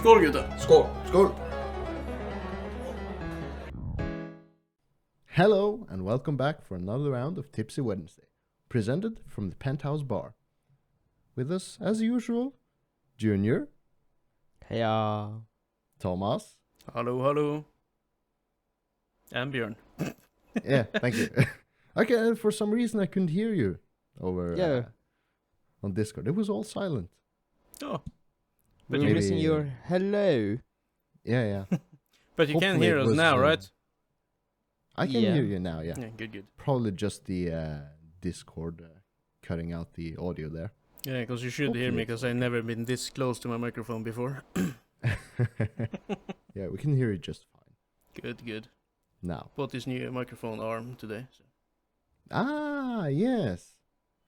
Skål gutta! Skål! Skål! Hello and welcome back for another round of Tipsy Wednesday, presented from the Penthouse Bar. With us, as usual, Junior, Heja. Thomas. Hello. And Björn. Yeah, thank you. Okay, for some reason I couldn't hear you over on Discord. It was all silent. Oh. But Maybe- you're missing your hello. Yeah. But you can Hopefully hear it us was, now, right? I can Yeah. hear you now, yeah. Yeah, good. Probably just the Discord cutting out the audio there. Yeah, because you should hear me, Hopefully it's because I've never been this close to my microphone before. Yeah, we can hear you just fine Good. now. Bought this new microphone arm today. So. Ah, yes.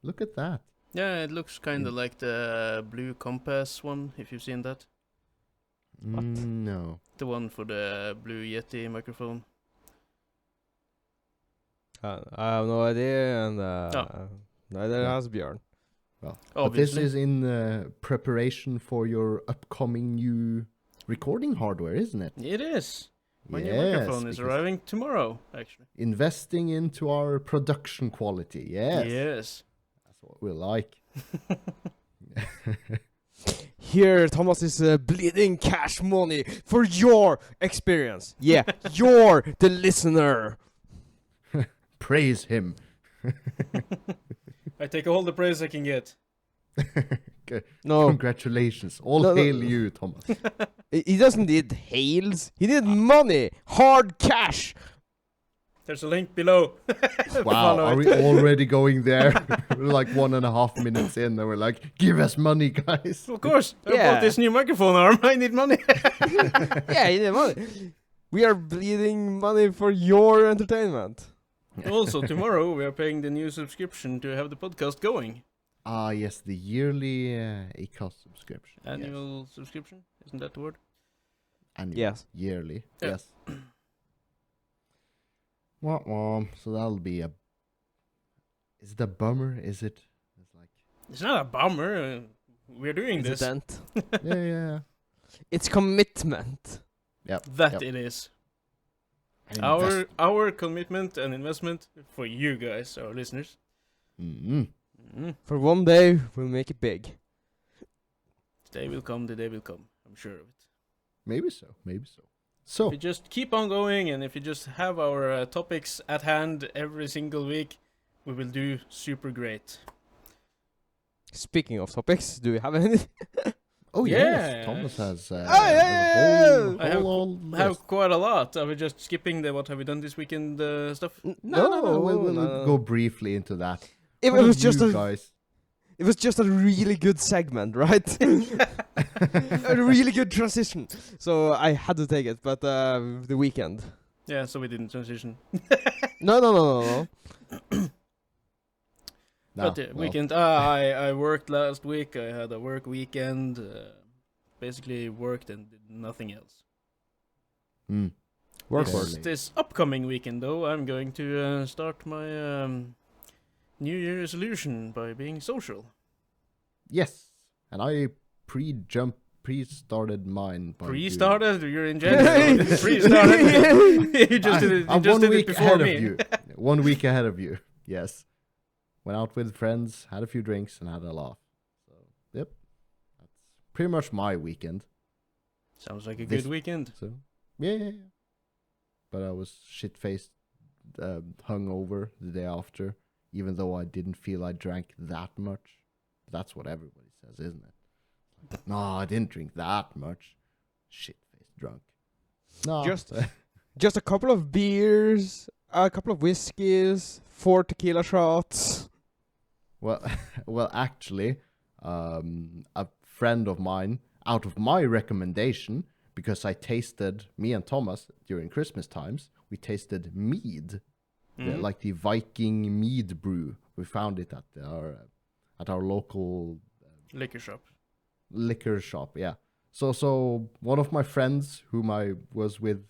Look at that. Yeah, it looks kind of like the Blue Compass one, if you've seen that. What? No. The one for the Blue Yeti microphone. I have no idea, and neither Yeah. has Björn. Well, but this Obviously. is in preparation for your upcoming new recording hardware, isn't it? It is. My new Yes, microphone is because arriving tomorrow, actually. investing into our production quality. Yes. Yes. That's what we like. Here, Thomas is bleeding cash money for your experience. Yeah, you're the listener. Praise him. I take all the praise I can get. No, Congratulations. All No, no. hail you, Thomas. he doesn't need hails. He need money, hard cash. There's a link below. Wow, Follow are it. we already going there? We're like 1.5 minutes in and we're like, give us money, guys. Of course. I Yeah. bought this new microphone arm. I need money. Yeah, he need money. We are bleeding money for your entertainment. Also, tomorrow we are paying the new subscription to have the podcast going. Ah, yes, the yearly Acast subscription. Annual subscription? Isn't that the word? Annual. Yes. Yearly. Yeah. Yes. Wah. So that'll be a... Is it a bummer? Is it? It's like... It's not a bummer. We're doing It's this. a dent. Yeah. It's commitment. Yep. That Yep. it is. An Our commitment and investment for you guys, our listeners. Mm-hmm. For one day, we'll make it big. The day will come, I'm sure of it. Maybe so. So, If you just keep on going, and if you just have our topics at hand every single week, we will do super great. Speaking of topics, do we have any? oh Yeah. yes, Thomas has yeah. a I have- whole I have list. quite a lot. Are we just skipping the what have we done this weekend stuff? No, we'll go briefly into that. It What was have just you a guys. It was just a really good segment, right? A really good transition. So I had to take it, but the weekend. Yeah, so we didn't transition. No. No, But well, weekend, I worked last week. I had a work weekend. Basically worked and did nothing else. Work. This upcoming weekend, though, I'm going to start my New Year resolution by being social. Yes, and I pre-started mine. By Pre-started? You're in January. Pre-started? You just did it, you I'm just 1 did it week before ahead me. of you. 1 week ahead of you. Yes, went out with friends, had a few drinks, and had a laugh. So, yep, that's pretty much my weekend. Sounds like a This- good weekend. So, yeah. But I was shit-faced, hungover the day after, even though I didn't feel I drank that much. That's what everybody says, isn't it? No, I didn't drink that much. Shit-faced drunk. No. Just a couple of beers, a couple of whiskeys, 4 tequila shots. Well, actually, a friend of mine, out of my recommendation, because I tasted, me and Thomas, during Christmas times, we tasted mead, Mhm. like the Viking mead brew. We found it at our local Liquor shop. liquor shop, yeah. So one of my friends whom I was with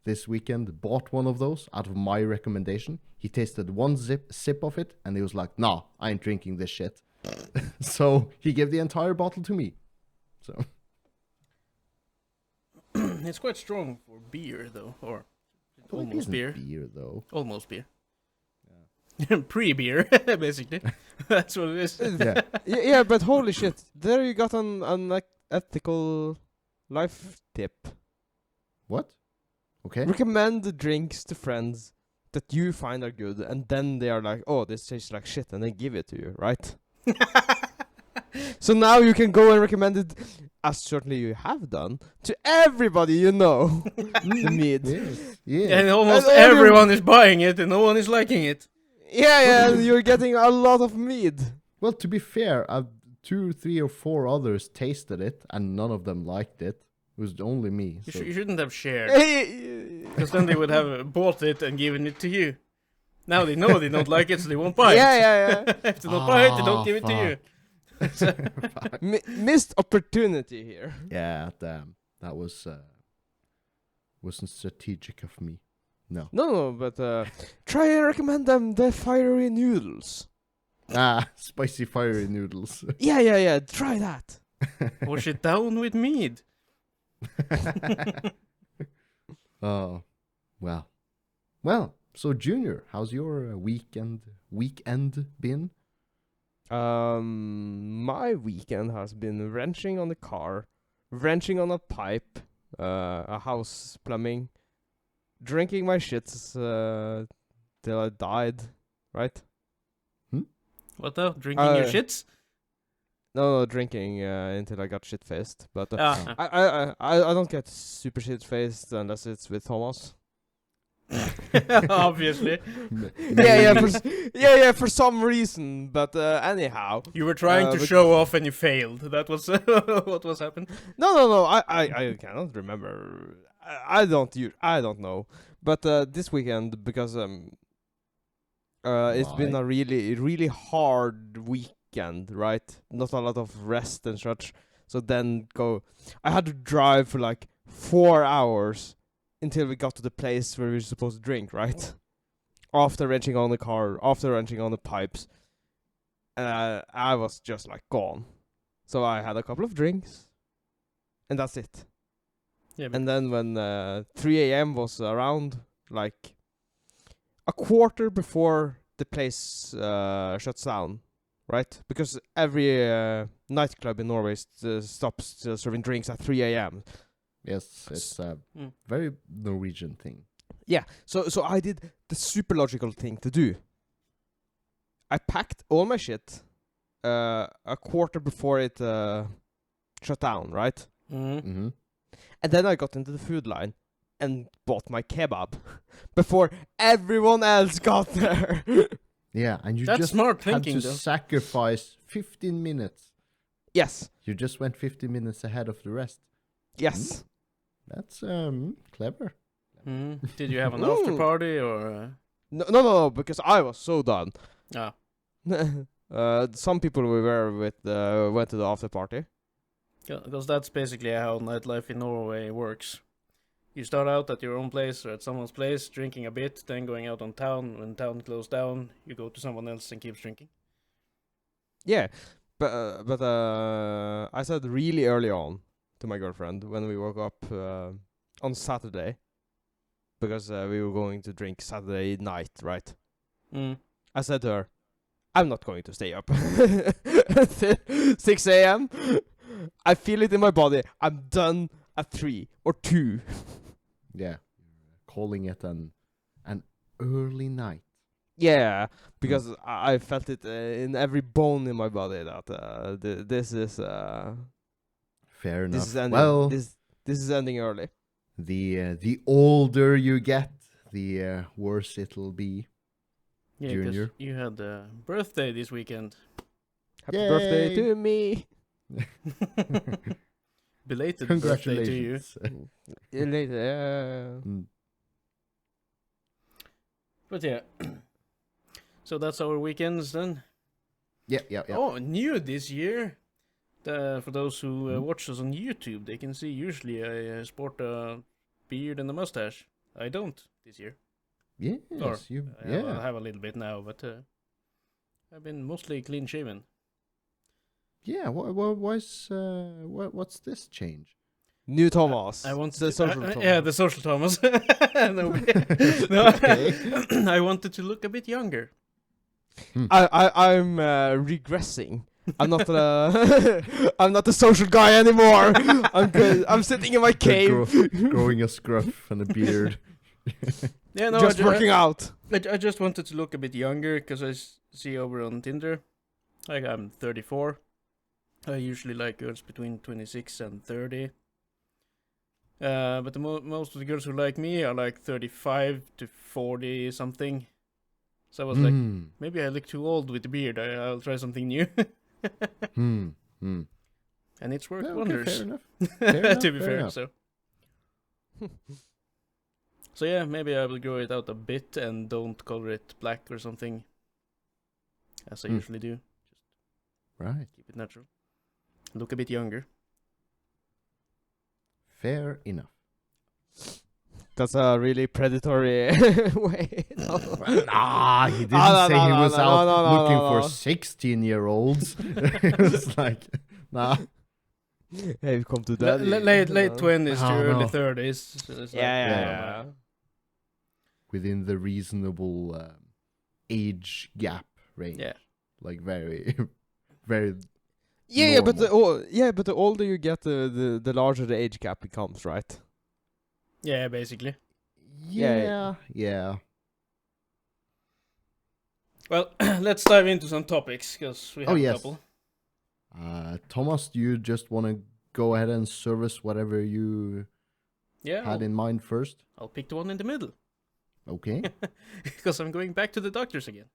this weekend bought one of those out of my recommendation. He tasted one sip of it and he was like, nah, I ain't drinking this shit. So he gave the entire bottle to me. So It's quite strong for beer, though, or Well, it almost isn't beer. beer though. Almost beer. Yeah. Pre-beer, basically. That's what it is. Yeah. Yeah, but holy shit. There you got an like, ethical life tip. What? Okay. Recommend the drinks to friends that you find are good, and then they are like, oh, this tastes like shit, and they give it to you, right? So now you can go and recommend it, as certainly you have done, to everybody you know. The mead. Yes. Yeah. And almost And every- everyone is buying it, and no one is liking it. Yeah, and you're getting a lot of mead. Well, to be fair, 2, 3, or 4 others tasted it, and none of them liked it. It was only me. You, So. you shouldn't have shared, Yeah, because then they would have bought it and given it to you. Now they know they don't like it, so they won't buy it. yeah. If they don't buy it, they don't give it to you. Missed opportunity here. Yeah, damn. That was wasn't strategic of me. No. No, but try and recommend them the fiery noodles. Spicy fiery noodles. Yeah. Try that. Wash it down with mead. Oh, well. So, Junior, how's your weekend been? My weekend has been wrenching on the car, wrenching on a pipe, a house plumbing, drinking my shits till I died, right? What though? Drinking your Uh, shits? No, drinking until I got shit faced. But Ah. I don't get super shit faced unless it's with Thomas. Obviously. Yeah, for some reason. But anyhow, You were trying to but- show off and you failed. That was what was happened. no. I cannot remember. I don't know. But this weekend, because it's been Why? a really hard weekend, right? Not a lot of rest and such. So then I had to drive for like 4 hours until we got to the place where we were supposed to drink, right? After wrenching on the car, after wrenching on the pipes, I was just like gone. So I had a couple of drinks, and that's it. Yeah, but And then when 3 a.m. was around, like a quarter before the place shuts down, right? Because every nightclub in Norway stops serving drinks at 3 a.m. Yes, it's a Mm. very Norwegian thing. Yeah, so I did the super logical thing to do. I packed all my shit a quarter before it shut down, right? Mm-hmm. And then I got into the food line and bought my kebab before everyone else got there. Yeah, and you That's just smart had thinking, to though. sacrifice 15 minutes. Yes, You just went 15 minutes ahead of the rest. yes. That's clever. Did you have an after Ooh. party or? No, because I was so done. Ah, Some people we were with went to the after party. because that's basically how nightlife in Norway works. You start out at your own place or at someone's place, drinking a bit, then going out on town. When town closed down, you go to someone else and keeps drinking. Yeah, but I said really early on to my girlfriend when we woke up on Saturday, because we were going to drink Saturday night, right? I said to her, I'm not going to stay up until 6 a.m. I feel it in my body. I'm done at 3 or 2. Yeah, calling it an early night. Yeah, because I felt it in every bone in my body that this is Fair enough. this is ending. Well, This is ending early. the older you get, the worse it'll be. Yeah, 'cause Junior. you had a birthday this weekend. Happy birthday Yay! to me. Belated birthday to you. Congratulations. Later. Mm. But yeah. So that's our weekends then. Yeah. Oh, new this year. For those who Hmm? watch us on YouTube, they can see usually I sport a beard and a mustache. I don't this year. Yes, Or, you. I Yeah. have a little bit now, but I've been mostly clean shaven. Yeah. What's this change? New Thomas. I wanted the to, social Thomas. Yeah, the social Thomas. No, no, I wanted to look a bit younger. I'm regressing. I'm not I'm not the social guy anymore. I'm good. I'm sitting in my cave, growing a scruff and a beard. Yeah, no, just working out. I just wanted to look a bit younger because I see over on Tinder, like I'm 34. I usually like girls between 26 and 30. But most of the girls who like me are like 35 to 40 something. So I was like, maybe I look too old with the beard. I'll try something new. And it's worked wonders. Fair enough. Fair To be fair, enough. So yeah, maybe I will grow it out a bit and don't color it black or something, as I usually do. Right. Keep it natural. Look a bit younger. Fair enough. That's a really predatory way. Nah, he didn't say he was out looking for 16-year-olds. It was like, nah. Hey, we come to that. Late 20s to Oh, early no. 30s. So it's like, Yeah. Within the reasonable age gap range. Yeah. Like very, very. Yeah, but normal. but the older you get, the larger the age gap becomes, right? Yeah, basically. Yeah. Well, let's dive into some topics because we have a couple. Thomas, do you just want to go ahead and service whatever you had in mind first? I'll pick the one in the middle. Okay. Because I'm going back to the doctors again.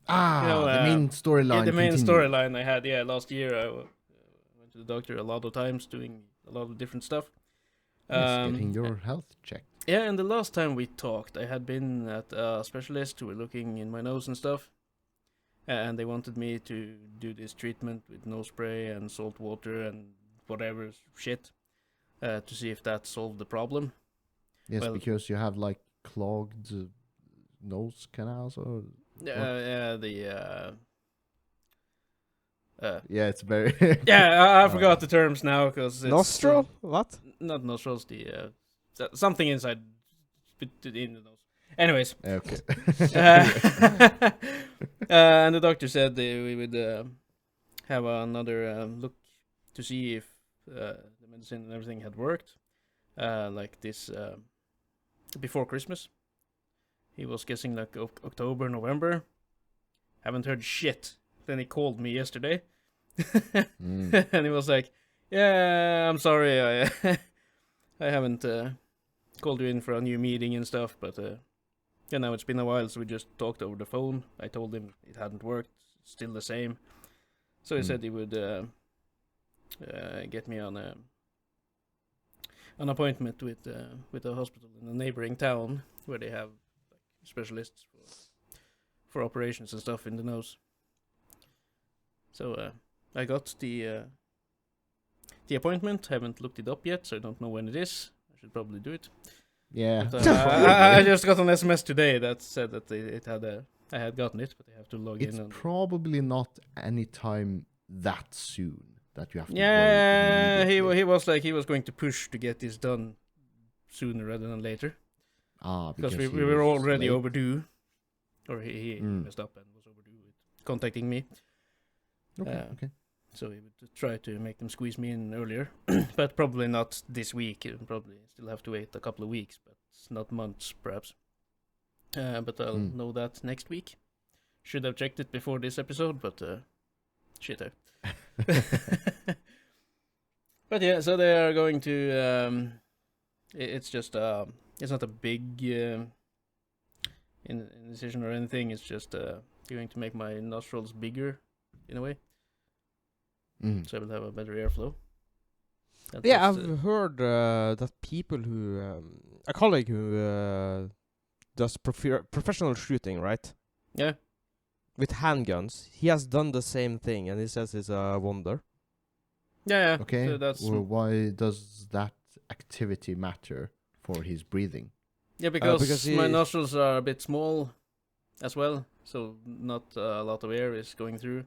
The main storyline. Yeah, the main continues. storyline I had. Yeah, last year I went to the doctor a lot of times doing a lot of different stuff. Yes, getting your health checked. Yeah, and the last time we talked, I had been at a specialist who were looking in my nose and stuff. And they wanted me to do this treatment with nose spray and salt water and whatever shit to see if that solved the problem. Yes, Well, because you have like clogged nose canals or. Yeah, it's very. yeah, I forgot the terms now because Nostril? What? Not nostrils. The something inside in the nose. Anyways. Okay. And the doctor said we would have another look to see if the medicine and everything had worked. Like this before Christmas. He was guessing like October, November. Haven't heard shit. Then he called me yesterday. And he was like, yeah, I'm sorry. I haven't called you in for a new meeting and stuff. But yeah, now it's been a while, so we just talked over the phone. I told him it hadn't worked. It's still the same. So he said he would get me on an appointment with a hospital in a neighboring town where they have specialists for operations and stuff in the nose. So I got the appointment. Haven't looked it up yet, so I don't know when it is. I should probably do it. Yeah. But, I just got an SMS today that said that I had gotten it, but I have to log in. It's probably not any time that soon that you have to. Yeah, he was like he was going to push to get this done sooner rather than later. Because we were already overdue, or he messed up and was overdue with contacting me. Okay. So he would try to make them squeeze me in earlier, but probably not this week. He'll probably still have to wait a couple of weeks, but not months, perhaps. But I'll know that next week. Should have checked it before this episode, but shit out. But yeah, so they are going to. It's just it's not a big incision or anything. It's just going to make my nostrils bigger, in a way. So I will have a better airflow. I've heard that people who a colleague who does professional shooting, right? Yeah. With handguns, he has done the same thing, and he says it's a wonder. Yeah. Okay. So that's well, why does that activity matter for his breathing? yeah because because my nostrils are a bit small, as well. So not a lot of air is going through,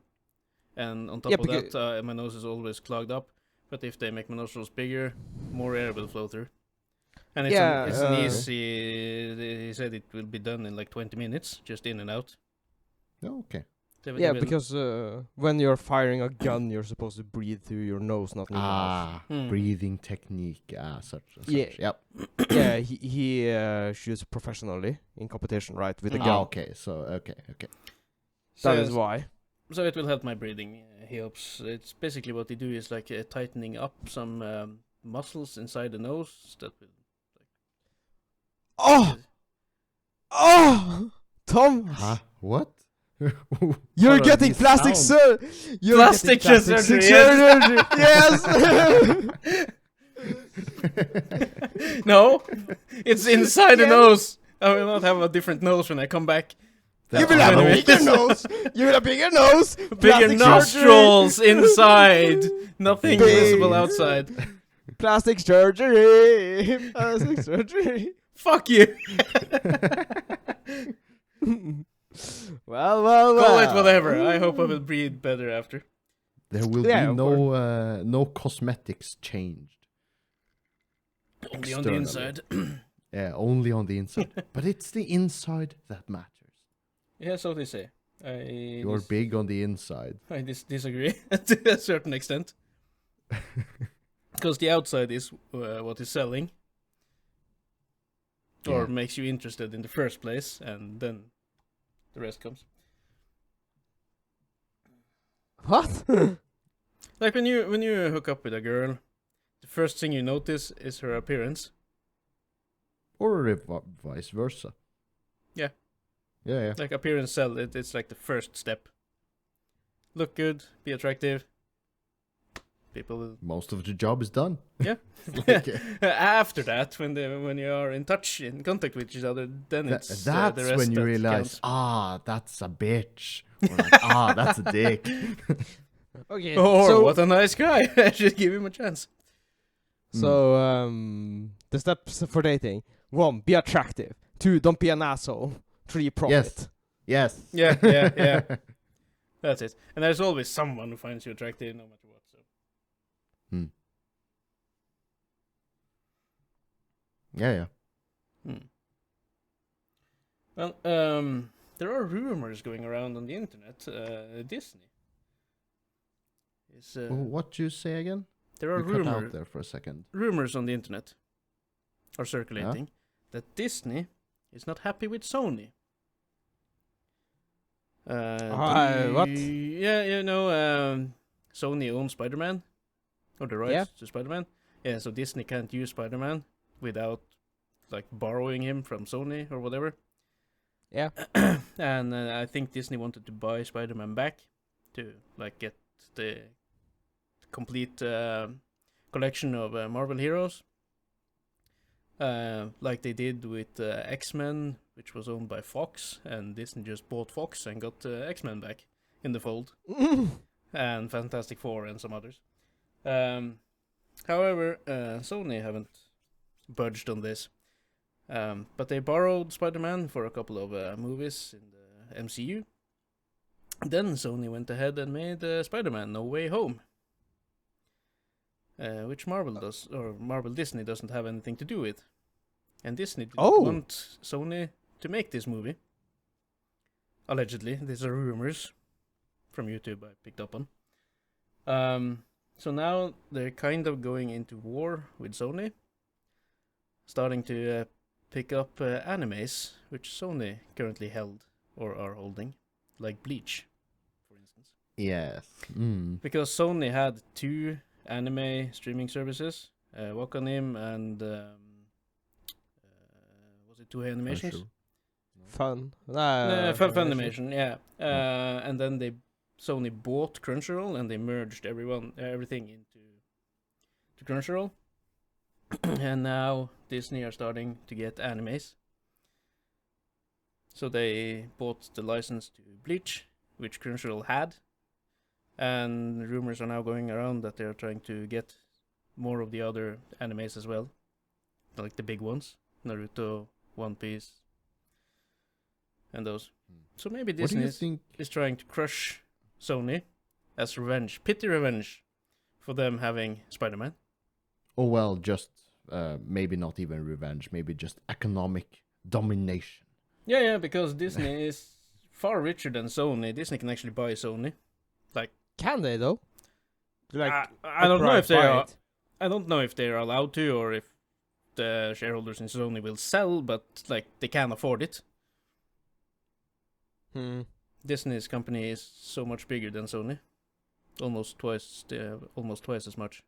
and on top of that, my nose is always clogged up. but if they make my nostrils bigger, more air will flow through. And it's Yeah, it's an easy. He said it will be done in like 20 minutes, just in and out. Oh, okay. Yeah, because when you're firing a gun, you're supposed to breathe through your nose, not in your mouth. Breathing technique, such and Yeah. such. Yep. Yeah, he shoots professionally in competition, right, with a gun. Okay, so okay. That is why. So it will help my breathing. He hopes. It's basically what they do is like tightening up some muscles inside the nose that will. Oh, Tom, Huh? What? you're What are getting these plastic sounds? you're Plastic getting surgery, surgery. Yes. No, it's inside the nose. I will not have a different nose when I come back. You will have a bigger nose. You will have a bigger nose. Bigger Plastic nostrils inside. Nothing Big. visible outside. Plastic surgery. Plastic surgery. Fuck you. Well. Call it whatever. I hope I will breathe better after. There will Yeah, be of no cosmetics changed. Only on the Externally. inside. Yeah, only on the inside. But it's the inside that matters. Yeah, so they say. You're big on the inside. I disagree to a certain extent. Because the outside is what is selling. Or Yeah. makes you interested in the first place, and then the rest comes. What? Like when you hook up with a girl, the first thing you notice is her appearance. Or vice versa. Yeah. Yeah. Like appearance sell, it's like the first step. Look good, be attractive. People will. Most of the job is done. Yeah. Like, After that, when you are in contact with each other, then it's that's the rest when you that realize, counts. that's a bitch. Or like, that's a dick. Okay. Or so, what a nice guy! I should give him a chance. So, the steps for dating: 1, be attractive. 2, don't be an asshole. 3, profit. Yes. Yeah. That's it. And there's always someone who finds you attractive, no matter what. So. Yeah. Well, there are rumors going around on the internet. Disney is. What you say again? There are You cut out there for a second. rumors on the internet are circulating that Disney is not happy with Sony. What? Yeah, Sony owns Spider-Man, or the rights to Spider-Man. Yeah, so Disney can't use Spider-Man without like borrowing him from Sony or whatever. Yeah. And I think Disney wanted to buy Spider-Man back to like get the complete collection of Marvel heroes, like they did with X-Men, which was owned by Fox, and Disney just bought Fox and got X-Men back in the fold, and Fantastic Four and some others. However, Sony haven't budged on this, but they borrowed Spider-Man for a couple of movies in the MCU. Then Sony went ahead and made Spider-Man No Way Home, which Marvel Disney doesn't have anything to do with. And Disney didn't want Sony to make this movie. Allegedly, these are rumors from YouTube I picked up on. So now they're kind of going into war with Sony, starting to pick up animes which Sony currently held or are holding, like Bleach, for instance. Yes. Because Sony had 2 anime streaming services, Wakanim and was it 2 animations? Sure. Fun. Funimation, yeah. And then Sony bought Crunchyroll and they merged everything into Crunchyroll. And now Disney are starting to get animes. So they bought the license to Bleach, which Crunchyroll had. And rumors are now going around that they're trying to get more of the other animes as well. Like the big ones. Naruto, One Piece, and those. So maybe Disney is trying to crush Sony as revenge. Pity revenge. for them having Spider-Man. Oh well, just maybe not even revenge, maybe just economic domination. Yeah, because Disney is far richer than Sony. Disney can actually buy Sony. Can they though? Like, I don't know if they buy are. it? I don't know if they are allowed to, or if the shareholders in Sony will sell, but like they can afford it. Disney's company is so much bigger than Sony, almost twice as much.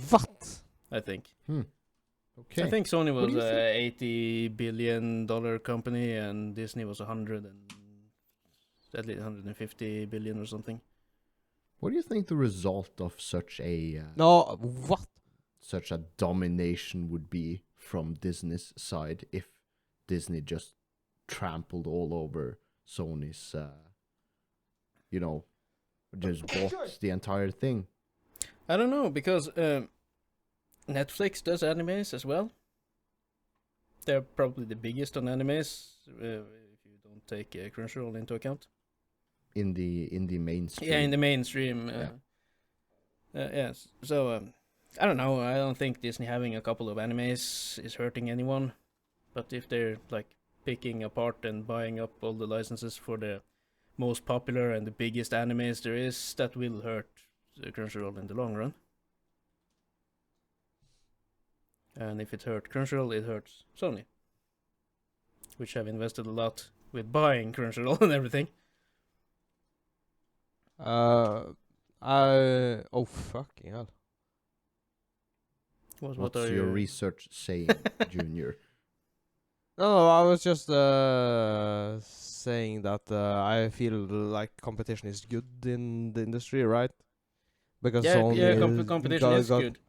What? I think. Okay. I think Sony What was do you a $80 billion company, and Disney was at least 150 billion or something. What do you think the result of such a No, what? such a domination would be from Disney's side if Disney just trampled all over Sony's, just bought the entire thing? I don't know, because Netflix does animes as well. They're probably the biggest on animes, if you don't take Crunchyroll into account. In the mainstream. Yeah, in the mainstream. Yes. So, I don't know. I don't think Disney having a couple of animes is hurting anyone. But if they're like picking apart and buying up all the licenses for the most popular and the biggest animes there is, that will hurt Crunchyroll in the long run. And if it hurt Crunchyroll, it hurts Sony, which have invested a lot with buying Crunchyroll and everything. Oh fucking hell. What What's are your you... research saying, Junior? No, I was just saying that I feel like competition is good in the industry, right? Because Sony competition is good.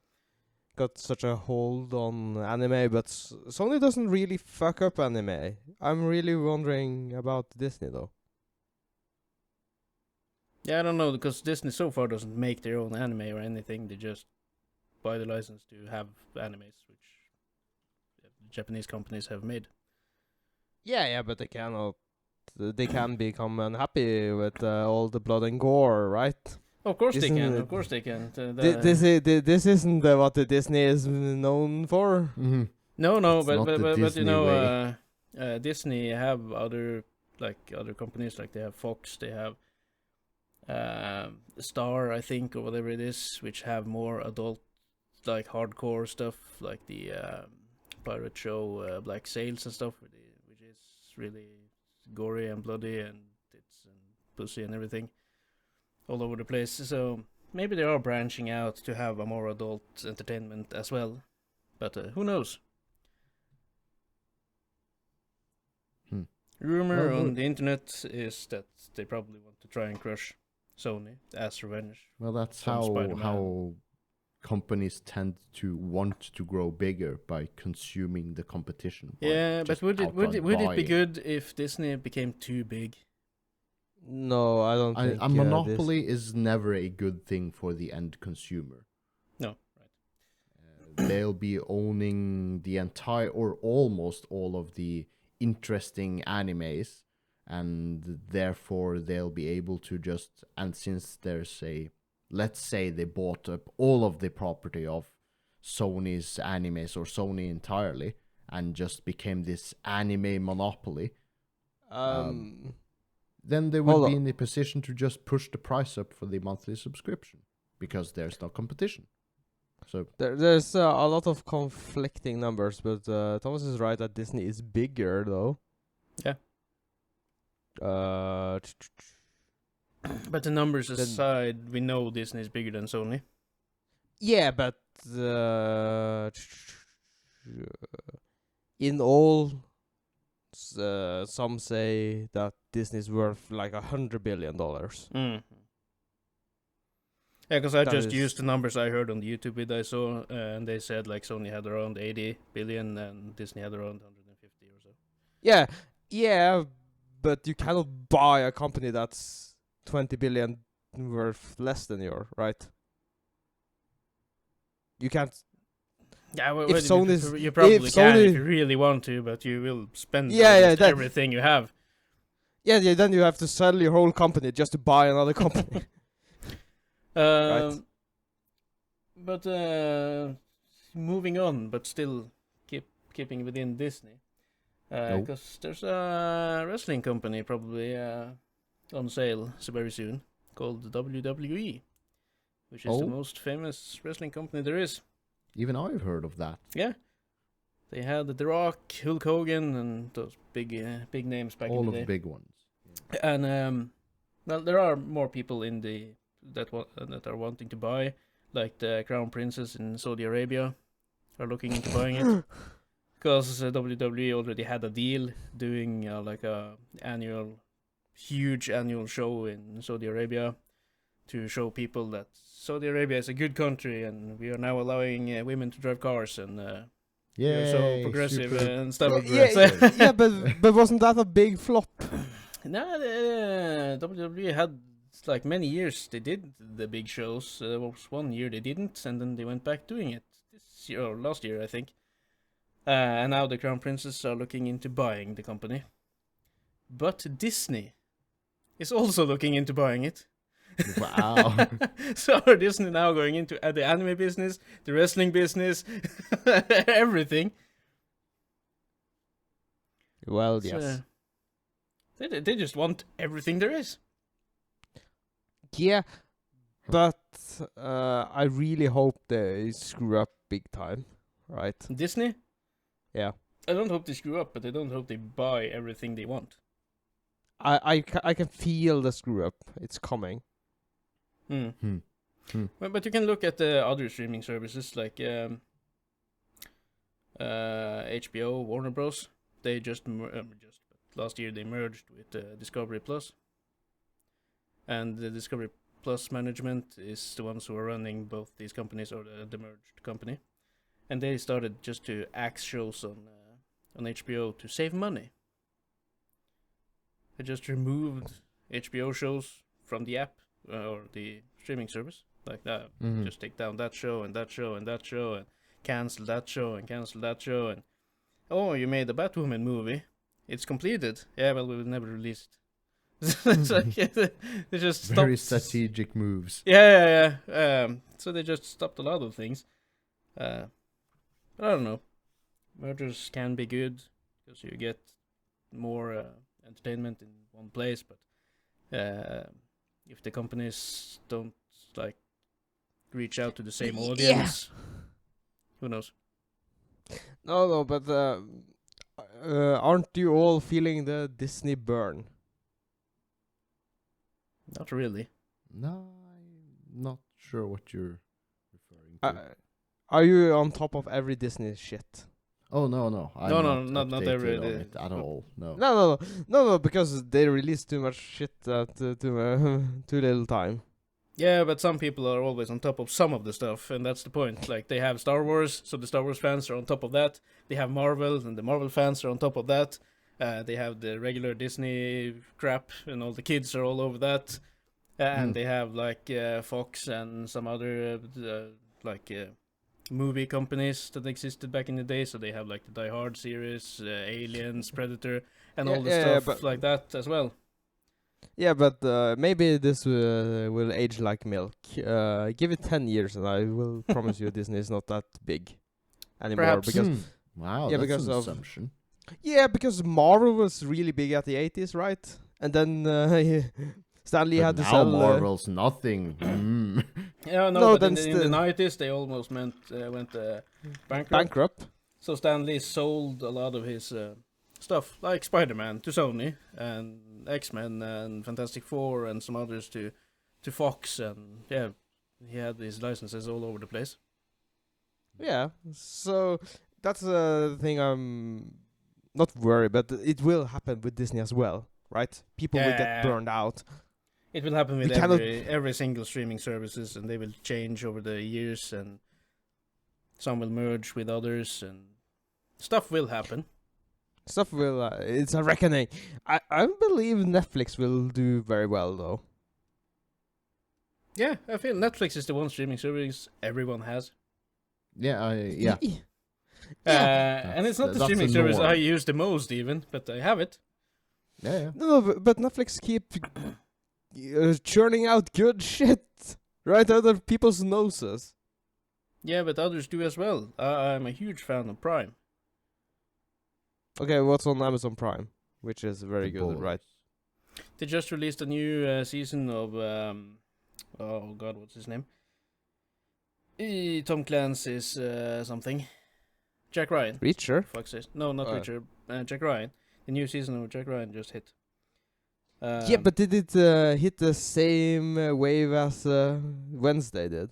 got such a hold on anime, but Sony doesn't really fuck up anime. I'm really wondering about Disney though. Yeah, I don't know, because Disney so far doesn't make their own anime or anything. They just buy the license to have animes, which Japanese companies have made. Yeah, but they cannot. They can become unhappy with all the blood and gore, right? Of course they Isn't can. it- Of course they can. This isn't what the Disney is known for. Mm-hmm. No, It's but not the you Disney know, Disney have other companies, like they have Fox, they have Star, I think, or whatever it is, which have more adult, like hardcore stuff, like the pirate show Black Sails and stuff, which is really gory and bloody and tits and pussy and everything all over the place. So maybe they are branching out to have a more adult entertainment as well, but who knows? Rumor on the internet is that they probably want to try and crush Sony as revenge. Well, that's From Spider-Man. how companies tend to want to grow bigger, by consuming the competition. by Yeah, but just would it outright be buying. good if Disney became too big? No, I don't think A monopoly is never a good thing for the end consumer. No, right. They'll be owning the entire, or almost all, of the interesting animes, and therefore they'll be able to just, and since there's let's say they bought up all of the property of Sony's animes, or Sony entirely, and just became this anime monopoly, then they would Hold be on. in the position to just push the price up for the monthly subscription, because there's no competition. So There's a lot of conflicting numbers, but Thomas is right that Disney is bigger though. Yeah. But the numbers Then- aside, we know Disney is bigger than Sony. Yeah, but in all, some say that Disney's worth like $100 billion. Mm. Yeah, because I That just is- used the numbers I heard on the YouTube video I saw, and they said like Sony had around 80 billion and Disney had around 150 or so. Yeah, but you cannot buy a company that's 20 billion worth less than your, right? You can't. Yeah, well, If well, Sony's- you probably if can if Sony- you really want to, but you will spend Yeah, almost that- everything you have. Yeah, then you have to sell your whole company just to buy another company. Um, But moving on, but still keeping within Disney. Oh. Because there's a wrestling company probably on sale so very soon called WWE, which is the Oh. most famous wrestling company there is. Even I've heard of that. Yeah. They had The Rock, Hulk Hogan, and those big names back All in of the the day. big ones. And well, there are more people in that are wanting to buy, like the Crown Princess in Saudi Arabia, are looking into buying it because WWE already had a deal doing like a huge annual show in Saudi Arabia to show people that Saudi Arabia is a good country and we are now allowing women to drive cars and you're so Yay, progressive super and stuff. Yeah, but wasn't that a big flop? No, WWE had like many years they did the big shows. There was 1 year they didn't, and then they went back doing it this year or last year, I think. And now the Crown Princes are looking into buying the company. But Disney is also looking into buying it. Wow. So are Disney now going into the anime business, the wrestling business, everything? Well, So, yes. they just want everything there is. Yeah, but I really hope they screw up big time, right? Disney? Yeah. I don't hope they screw up, but I don't hope they buy everything they want. I can feel the screw up. It's coming. But you can look at the other streaming services like HBO, Warner Bros. They just last year they merged with Discovery Plus, and the Discovery Plus management is the ones who are running both these companies or the merged company, and they started just to axe shows on HBO to save money. They just removed HBO shows from the app or the streaming service like that. Mhm. Just take down that show and that show and that show and cancel that show and cancel that show and oh, you made a Batwoman movie. It's completed. Yeah, well, we will never release it. It's like they just stopped. Very strategic moves. Yeah. So they just stopped a lot of things. But I don't know. Mergers can be good because you get more entertainment in one place. But if the companies don't like reach out to the same audience, who knows? No, but aren't you all feeling the Disney burn? Not really. No, I'm not sure what you're referring to. Are you on top of every Disney shit? Oh no, I'm No, not not updated every on day. it at all. No. No, because they release too much shit at too little time. Yeah, but some people are always on top of some of the stuff, and that's the point. Like, they have Star Wars, so the Star Wars fans are on top of that. They have Marvel, and the Marvel fans are on top of that. They have the regular Disney crap, and all the kids are all over that. And they have, like, Fox and some other, movie companies that existed back in the day. So they have, like, the Die Hard series, Aliens, Predator, and all the stuff but like that as well. Yeah, but maybe this will age like milk. Give it 10 years and I will promise you Disney is not that big anymore. Perhaps. Because Wow, Yeah, that's because an of- assumption. Yeah, because Marvel was really big at the 80s, right? And then Stanley But had to now sell... Marvel's nothing. Yeah, No, but in then the still- 90s they almost went bankrupt. bankrupt. So Stan Lee sold a lot of his stuff, like Spider-Man, to Sony, and X-Men and Fantastic Four and some others to Fox, and yeah, he had these licenses all over the place. Yeah, so that's the thing I'm not worried, but it will happen with Disney as well, right? People will get Yeah. burned out. It will happen with We cannot- every single streaming services, and they will change over the years, and some will merge with others, and stuff will happen. Stuff will... it's a reckoning. I believe Netflix will do very well, though. Yeah, I feel Netflix is the one streaming service everyone has. Yeah, yeah. And it's not the That's streaming the service norm. I use the most, even, but I have it. Yeah. No, but Netflix keep churning out good shit right under people's noses. Yeah, but others do as well. I'm a huge fan of Prime. Okay, what's on Amazon Prime? Which is very The good, Boys. right? They just released a new season of oh god, what's his name? Tom Clancy's something. Jack Ryan. Reacher? Fuck's sake. No, not Richard. Jack Ryan. The new season of Jack Ryan just hit. Yeah, but did it hit the same wave as Wednesday did?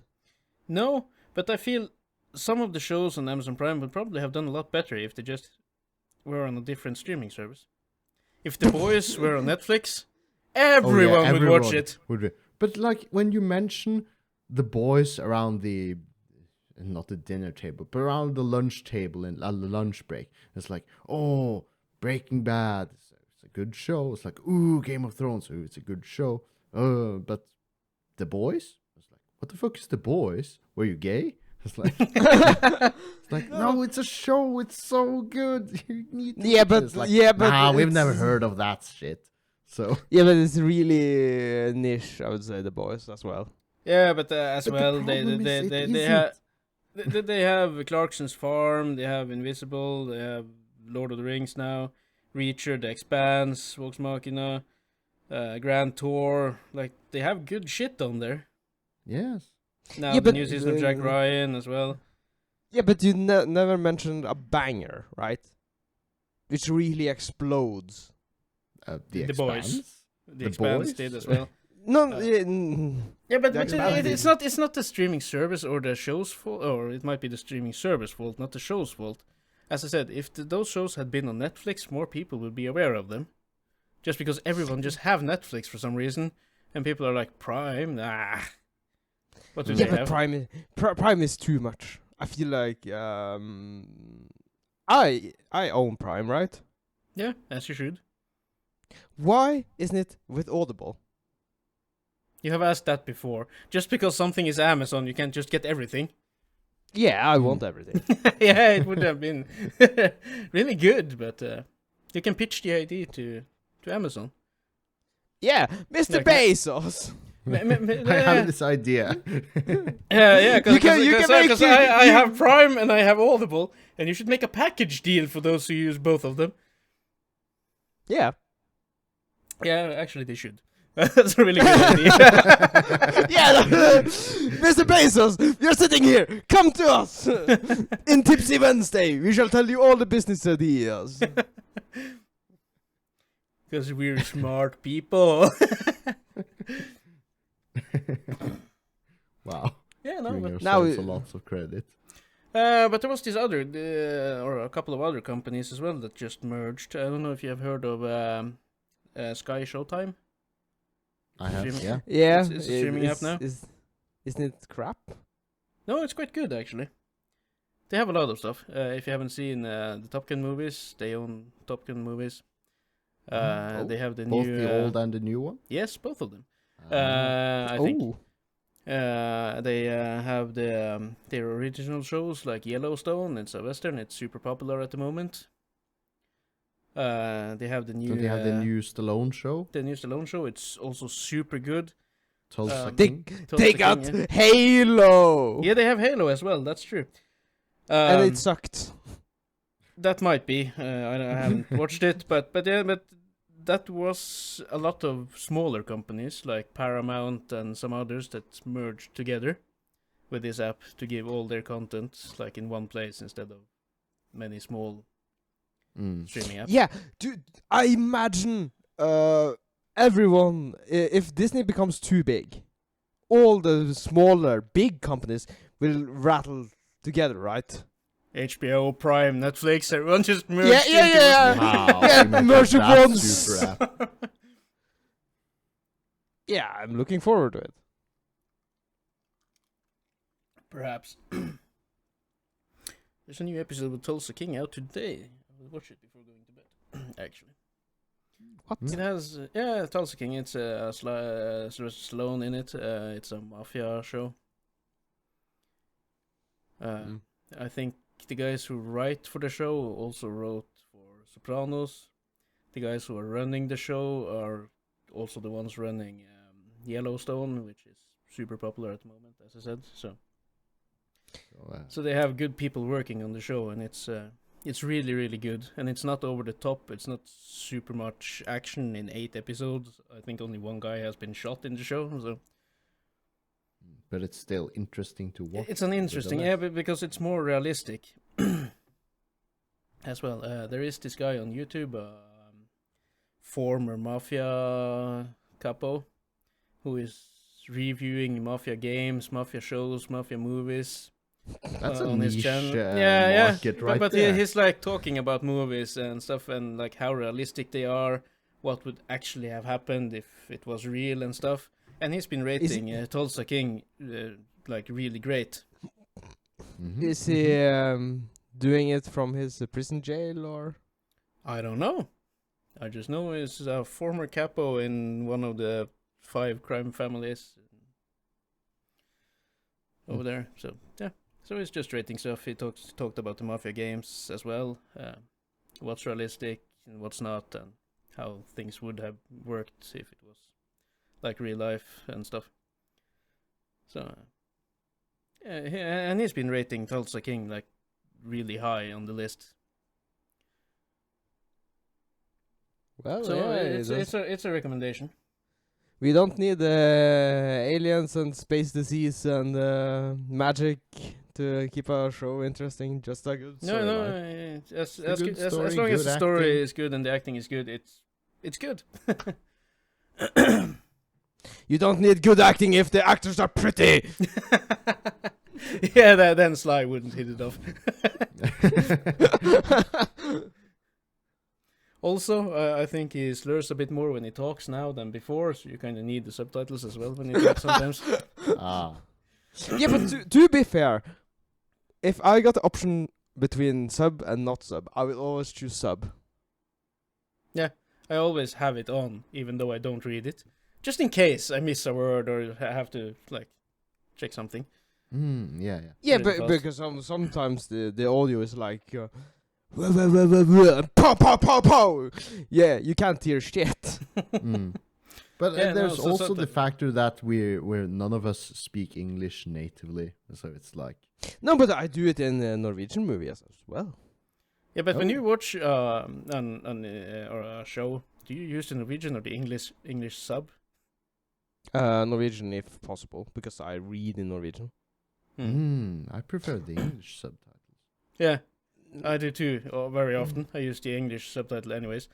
No, but I feel some of the shows on Amazon Prime would probably have done a lot better if they just were on a different streaming service. If The Boys were on Netflix, everyone would watch it. Would be. But like when you mention The Boys around the, not the dinner table, but around the lunch table and the lunch break, it's like, oh, Breaking Bad, it's a good show. It's like, ooh, Game of Thrones, ooh, it's a good show. But The Boys? It's like, what the fuck is The Boys? Were you gay? It's like, it's like, no, it's a show. It's so good. You need to Yeah, watch but it. It's like, but nah, we've it's- never heard of that shit. So Yeah, but it's really niche, I would say, The Boys as well. Yeah, but as But the well, problem is it they have Clarkson's Farm, they have Invisible, they have Lord of the Rings now, Reacher, The Expanse, Vox Machina, Grand Tour. Like they have good shit on there. yes. Now Yeah, the but new season of Jack the- Ryan as well. Yeah, but you never mentioned a banger, right? Which really explodes. The The Boys. Expanse. The The Expanse Boys? did as well. No, Yeah, but The it, Expanse it's not the streaming service or the show's fault, or it might be the streaming service fault, not the show's fault. As I said, if those shows had been on Netflix, more people would be aware of them. Just because everyone just have Netflix for some reason, and people are like Prime, nah. What do Yeah, they yeah, but have? Prime is too much. I feel like I own Prime, right? Yeah, as you should. Why isn't it with Audible? You have asked that before. Just because something is Amazon, you can't just get everything. Yeah, I want everything. Yeah, it would have been really good, but you can pitch the idea to Amazon. Yeah, Mr. Like- Bezos. I have this idea. Yeah, You can make because it- I you- have Prime and I have Audible, and you should make a package deal for those who use both of them. Yeah. Yeah, actually they should. That's a really good idea. Yeah, Mr. Bezos, you're sitting here. Come to us in Tipsy Wednesday. We shall tell you all the business ideas. Because we're smart people. Wow. Yeah, no, Giving but now yourselves we- lots of credit. but there was this other, or a couple of other companies as well that just merged. I don't know if you have heard of Sky Showtime. I have, Streaming- yeah. Yeah, It's a streaming app now. Isn't it crap? No, it's quite good actually. They have a lot of stuff. If you haven't seen the Top Gun movies, they own Top Gun movies. Oh, They have the Both new. the old and the new one. Yes, both of them. Ah. I think Oh. they have their original shows like Yellowstone. It's a western. It's super popular at the moment. They have the new. Don't they have the new Stallone show? The new Stallone show. It's also super good. Tulsa They King? Tulsa take King, out yeah. Halo. Yeah, they have Halo as well. That's true. And it sucked. That might be. I haven't watched it, but that was a lot of smaller companies like Paramount and some others that merged together with this app to give all their content like in one place instead of many small streaming apps. Yeah, dude, I imagine everyone, if Disney becomes too big, all the smaller, big companies will rattle together, right? HBO, Prime, Netflix, everyone just merged Yeah, yeah, into yeah. Wow. Yeah, we make merge that it once. super app. Yeah, I'm looking forward to it. Perhaps. There's a new episode with Tulsa King out today. I'll watch it before going to bed. Actually. What? It has, Tulsa King. It's Sylvester Stallone in it. It's a mafia show. I think the guys who write for the show also wrote for Sopranos. The guys who are running the show are also the ones running Yellowstone, which is super popular at the moment, as I said. So So they have good people working on the show, and it's really, really good. And it's not over the top. It's not super much action in 8 episodes. I think only one guy has been shot in the show. So But it's still interesting to watch. it's an interesting, but because it's more realistic as well. There is this guy on YouTube, former mafia capo, who is reviewing mafia games, mafia shows, mafia movies. That's a on his niche channel. market right but there. he's like talking about movies and stuff, and like how realistic they are, what would actually have happened if it was real and stuff. And he's been rating Tulsa King like really great. Is he doing it from his prison jail or? I don't know. I just know he's a former capo in one of the 5 crime families over there. So yeah. So he's just rating stuff. He talked about the mafia games as well. What's realistic and what's not, and how things would have worked if it was like real life and stuff. So and he's been rating Tulsa King like really high on the list. Well, So yeah, it's a recommendation. we don't need aliens and space disease and magic to keep our show interesting. Just a good storyline. No, as good story, long as good the story acting. is good and the acting is good, it's good. You don't need good acting if the actors are pretty. Yeah, then Sly wouldn't hit it off. Also, I think he slurs a bit more when he talks now than before, so you kind of need the subtitles as well when he talks sometimes. Yeah, but to be fair, if I got the option between sub and not sub, I will always choose sub. Yeah, I always have it on, even though I don't read it. Just in case I miss a word or have to, like, check something. Yeah. Yeah, Really fast. because sometimes the audio is like, pow pow pow pow. Yeah, you can't hear shit. But Yeah, there's so also the factor that we're none of us speak English natively, so it's like No, but I do it in Norwegian movies as well. Yeah, but when Oh. you watch or a show, do you use the Norwegian or the English sub? Norwegian if possible, because I read in Norwegian. I prefer the English subtitles. Yeah, I do too. Very often, I use the English subtitle, anyways.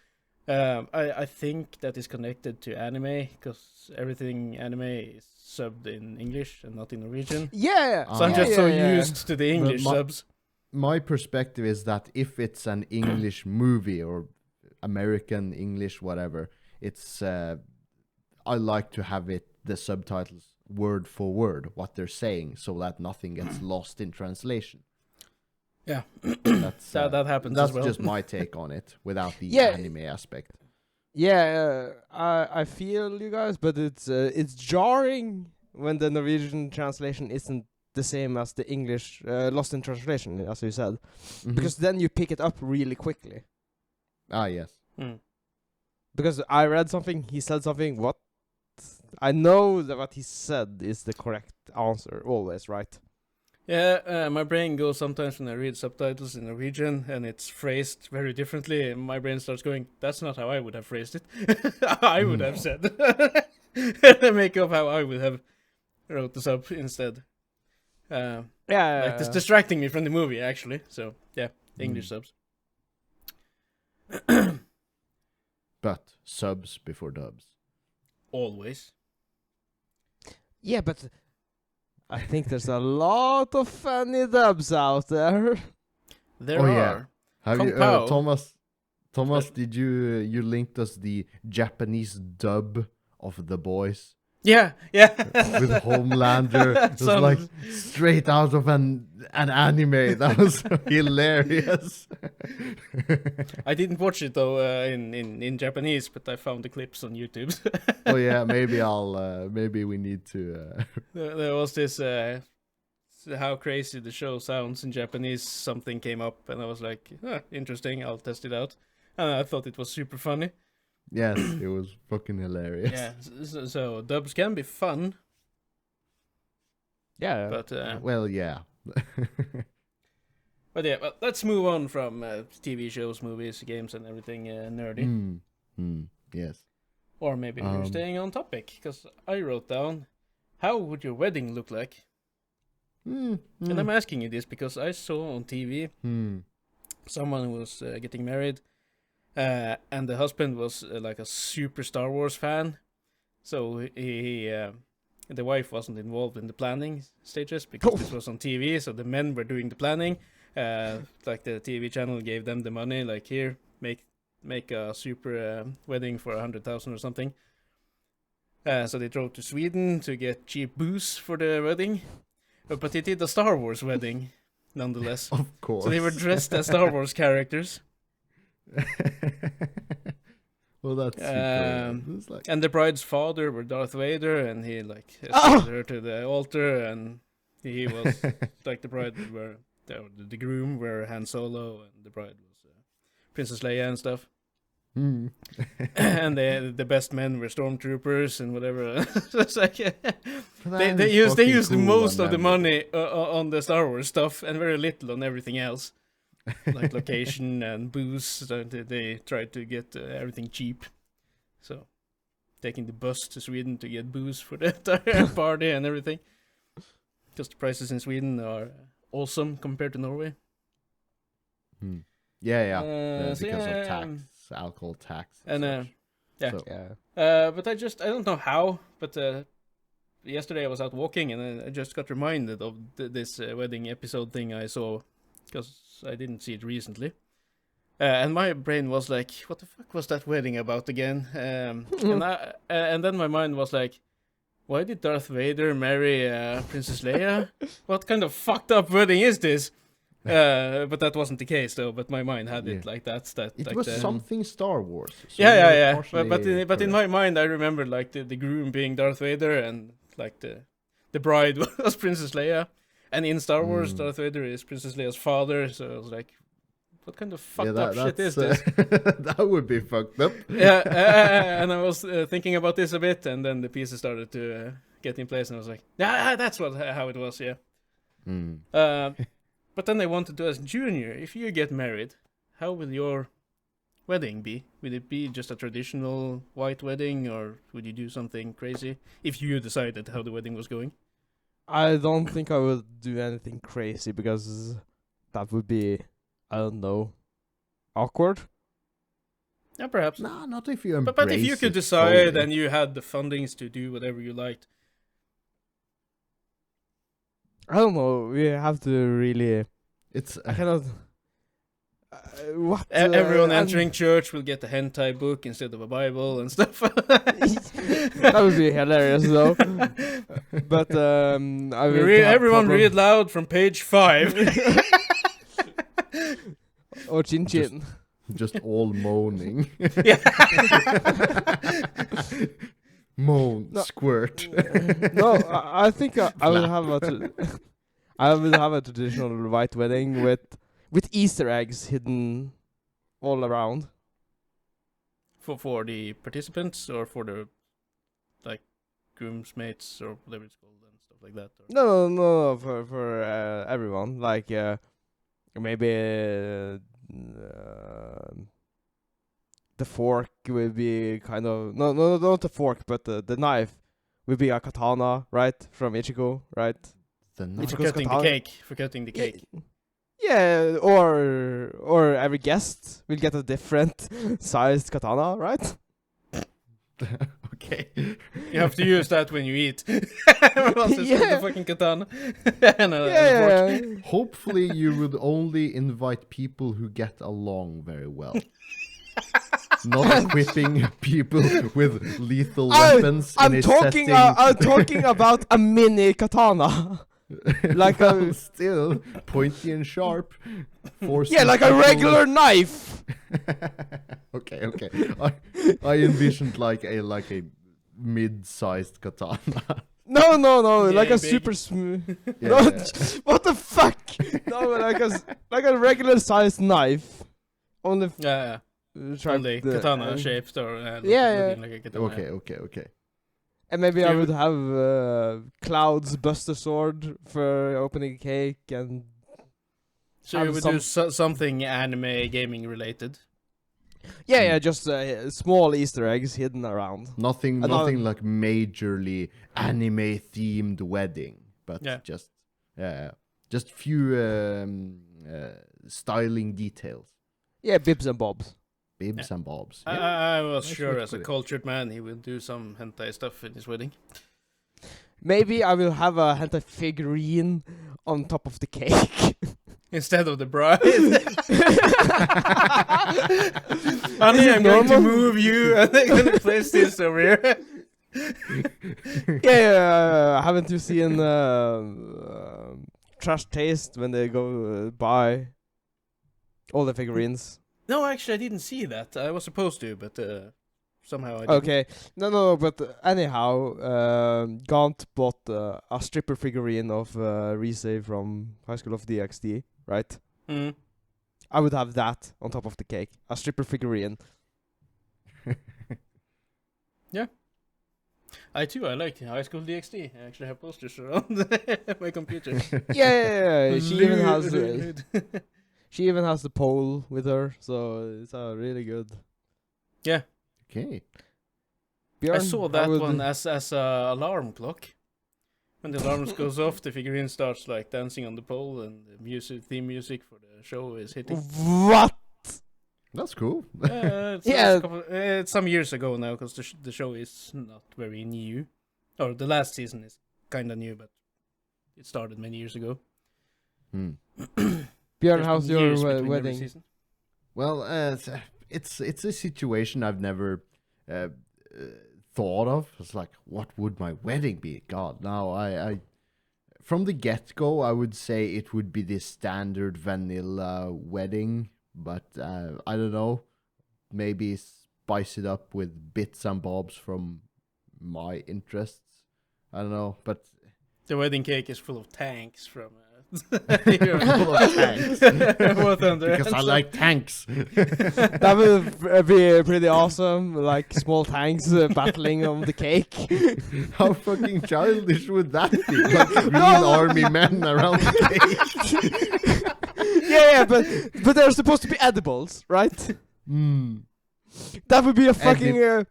I think that is connected to anime because everything anime is subbed in English and not in Norwegian. Yeah. So I'm yeah, just used to the English my- subs. My perspective is that if it's an English movie or American English, whatever, it's I like to have the subtitles word for word what they're saying, so that nothing gets lost in translation. Yeah, That's that happens that's as well. just my take on it, without the Yeah. anime aspect. Yeah, I feel you guys, but it's jarring when the Norwegian translation isn't the same as the English lost in translation, as you said, because then you pick it up really quickly. Yes. Because I read something, he said something, what? I know that what he said is the correct answer, always, right? Yeah, my brain goes sometimes when I read subtitles in Norwegian and it's phrased very differently, and my brain starts going, that's not how I would have phrased it. I would have said. And I make up how I would have wrote the sub instead. Like it's distracting me from the movie, actually. So, yeah, English subs. But subs before dubs. Always. Yeah, but I think there's a lot of funny dubs out there. There Oh, are. yeah. Have you, Kapow. Thomas, did you linked us the Japanese dub of The Boys Yeah. with Homelander? That It was like sounds- straight out of an anime. That was hilarious. I didn't watch it though in Japanese, but I found the clips on YouTube. Oh yeah, maybe we need to. There was this how crazy the show sounds in Japanese. Something came up, and I was like, interesting. I'll test it out, and I thought it was super funny. Yes, it was fucking hilarious. Yeah, so dubs can be fun, Yeah. but Well, yeah, But yeah, well, let's move on from TV shows, movies, games, and everything nerdy. Yes. Or maybe we're staying on topic, because I wrote down, how would your wedding look like? And I'm asking you this because I saw on TV someone who was getting married, and the husband was like a super Star Wars fan. So the wife wasn't involved in the planning stages because this was on TV, so the men were doing the planning. Like the TV channel gave them the money, like here, make a super wedding for 100,000 or something. So they drove to Sweden to get cheap booze for the wedding, but they did a Star Wars wedding, nonetheless. Of course. So they were dressed as Star Wars characters. Well, that's super. It's like... And the bride's father were Darth Vader, and he like escorted her to the altar, and he was like the bride were the groom were Han Solo, and the bride was Princess Leia and stuff. And the best men were stormtroopers and whatever. So it's like they used most of the money on the Star Wars stuff and very little on everything else, like location and booze. So they tried to get everything cheap. So taking the bus to Sweden to get booze for the entire party and everything, because the prices in Sweden are awesome compared to Norway. Yeah. So because of tax. Alcohol tax and so. But I don't know how, but yesterday I was out walking and I just got reminded of this wedding episode thing I saw, because I didn't see it recently, and my brain was like, what the fuck was that wedding about again? And then my mind was like, why did Darth Vader marry Princess Leia? What kind of fucked up wedding is this? But that wasn't the case, though. But my mind had it like that. It like was something Star Wars. So yeah. But in my mind, I remember like the groom being Darth Vader, and like the bride was Princess Leia. And in Star Wars, Darth Vader is Princess Leia's father. So I was like, what kind of fucked up shit is this? That would be fucked up. And I was thinking about this a bit, and then the pieces started to get in place, and I was like, yeah, that's how it was. Yeah. But then I wanted to ask Junior, if you get married, how will your wedding be? Will it be just a traditional white wedding, or would you do something crazy if you decided how the wedding was going? I don't think I would do anything crazy, because that would be, I don't know, awkward. Yeah, perhaps. Nah, not if you embrace But if you could decide and you had the fundings to do whatever you liked. I don't know. We have to really. It's. I cannot. What? Everyone entering church will get a hentai book instead of a Bible and stuff. That would be hilarious, though. But I will. Everyone read loud from page 5. Or chin chin. Just all moaning. Yeah. Moan, squirt. No, I think I will have I will have a traditional white wedding with Easter eggs hidden all around. For the participants, or for the like groomsmates, or whatever it's called and stuff like that? Or? No, for everyone. Like maybe the fork will be kind of no, not the fork, but the knife will be a katana, right, from Ichigo, right? The knife. For cutting the cake. Yeah, or every guest will get a different sized katana, right? Okay. You have to use that when you eat. Everyone else has the fucking katana. Yeah. Hopefully you would only invite people who get along very well. Not equipping people with lethal weapons in a setting. I'm talking about a mini katana. Like a still pointy and sharp. Like a regular knife. Okay. I envisioned like a mid-sized katana. No, Yeah, like a big. super smooth. Yeah. What the fuck? No, like a regular sized knife. Only Only katana shaped, or yeah. looking like a katana. Okay. And maybe I You- would have Cloud's Buster Sword for opening cake, and So have you would do something anime gaming related. yeah, just small Easter eggs hidden around. Nothing Another- like majorly anime themed wedding, but Yeah. just few styling details, Yeah, bibs and bobs. bibs and bobs. I was Nice sure way to as a put it. cultured man he will do some hentai stuff in his wedding. Maybe I will have a hentai figurine on top of the cake. Instead of the bride. Is Honey, it I'm going to normal? move you and I'm going to place this over here. Yeah, haven't you seen Trash Taste when they go buy all the figurines? No, actually, I didn't see that. I was supposed to, but somehow I didn't. Okay, no, but anyhow, Gaunt bought a stripper figurine of Rise from High School of DxD, right? Mm. I would have that on top of the cake, a stripper figurine. I too, I like High School DxD. I actually have posters around my computer. Yeah. She even has Lewd. she even has the pole with her, so it's really good. Yeah, Okay. I Björn, saw how that would- one as a alarm clock. When the alarm goes off, the figurine starts like dancing on the pole, and the theme music for the show is hitting. What? That's cool. It's, Yeah. it's some years ago now, because the show is not very new, or the last season is kind of new, but it started many years ago. Hmm. Björn, There's how's been your years between every wedding? season. Well, it's a situation I've never thought of. It's like, what would my wedding be? God, now I from the get-go, I would say it would be the standard vanilla wedding, but I don't know, maybe spice it up with bits and bobs from my interests. I don't know, but The wedding cake is full of tanks from. Full of tanks. War Thunder because I Anthem. like tanks. That would be pretty awesome, like small tanks battling on the cake. How fucking childish would that be? Like green army men around the cake. Yeah, but they're supposed to be edibles, right? That would be a fucking.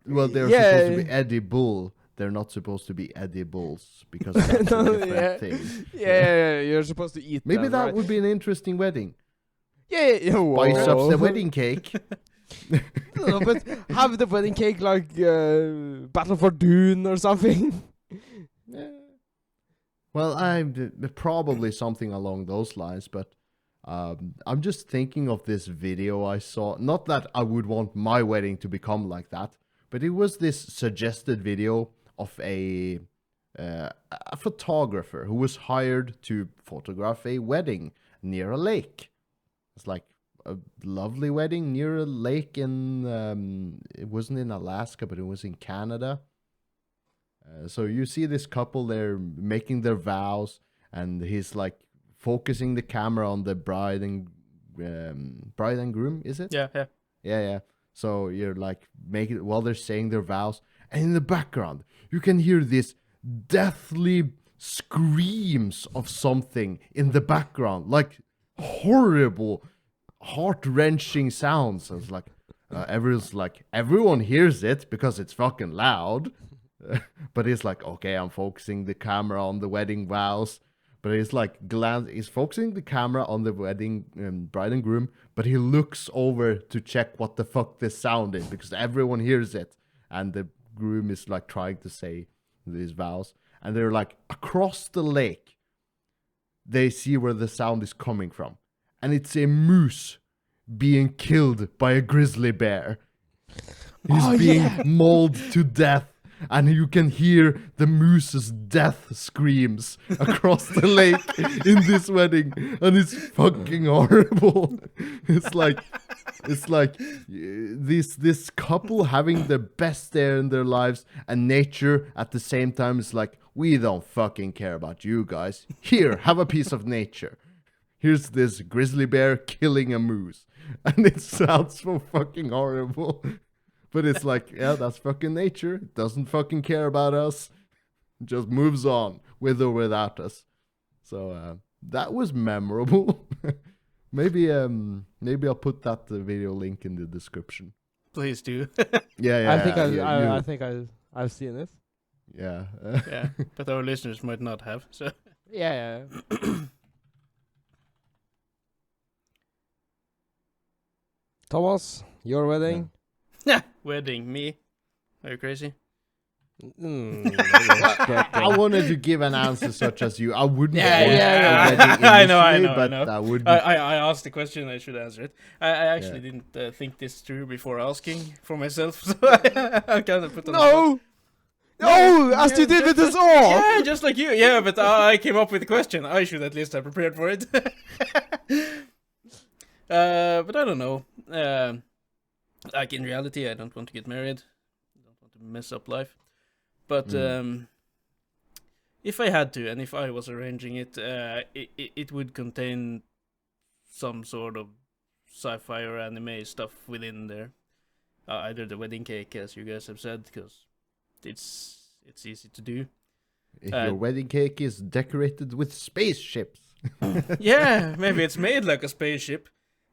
Well, they're Yeah. supposed to be edible. They're not supposed to be edibles because that's No, a different yeah. thing. Yeah, you're supposed to eat. Maybe them, that right? would be an interesting wedding. Yeah. Spice up whoa. the wedding cake. No, but have the wedding cake like Battle for Dune or something. Yeah. Well, I'm probably something along those lines, but I'm just thinking of this video I saw. Not that I would want my wedding to become like that, but it was this suggested video of a photographer who was hired to photograph a wedding near a lake. It's like a lovely wedding near a lake in it wasn't in Alaska, but it was in Canada. So you see this couple, they're making their vows, and he's like focusing the camera on the bride and groom, is it? Yeah. Yeah. So you're like making while they're saying their vows, and in the background you can hear this deathly screams of something in the background, like horrible, heart-wrenching sounds. And it's like everyone hears it because it's fucking loud. But he's like, okay, I'm focusing the camera on the wedding vows. But he's like, he's focusing the camera on the wedding bride and groom, but he looks over to check what the fuck this sound is because everyone hears it. And the groom is like trying to say these vows. And they're like, across the lake, they see where the sound is coming from. And it's a moose being killed by a grizzly bear. He's being mauled to death. And you can hear the moose's death screams across the lake in this wedding, and it's fucking horrible. It's like this couple having the best day in their lives, and nature at the same time is like, we don't fucking care about you guys. Here, have a piece of nature. Here's this grizzly bear killing a moose, and it sounds so fucking horrible. But it's like, yeah, that's fucking nature. It doesn't fucking care about us. It just moves on with or without us. So that was memorable. maybe I'll put that video link in the description. Please do. Yeah, I think I've seen it. yeah. Yeah, but our listeners might not have. So Yeah. Thomas, your wedding? wedding me? Are you crazy? I wanted to give an answer such as you. I wouldn't. Yeah. I know. But I would. I asked the question. I should answer it. I actually didn't think this through before asking for myself. So I kind of put on the spot. No, as you did with us all. Yeah, just like you. Yeah, but I came up with the question. I should at least have prepared for it. But I don't know. Like in reality, I don't want to get married. I don't want to mess up life. But if I had to, and if I was arranging it, it would contain some sort of sci-fi or anime stuff within there. Either the wedding cake, as you guys have said, because it's easy to do. If your wedding cake is decorated with spaceships. Yeah, maybe it's made like a spaceship.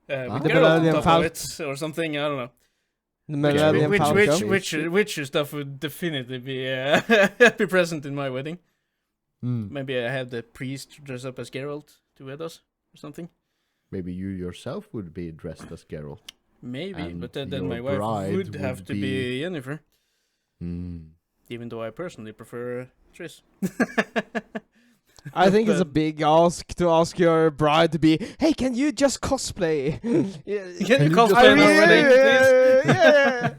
With The girl on Millennium top of it, or something, I don't know. The Millennium Falcon. Which stuff would definitely be be present in my wedding. Maybe I have the priest dress up as Geralt to wed us, or something. Maybe you yourself would be dressed as Geralt. Maybe, And but then your my wife bride would have would to be Yennefer. Even though I personally prefer Triss. I think it's a big ask to ask your bride to be, hey, can you just cosplay? Can you cosplay in our wedding, Yeah.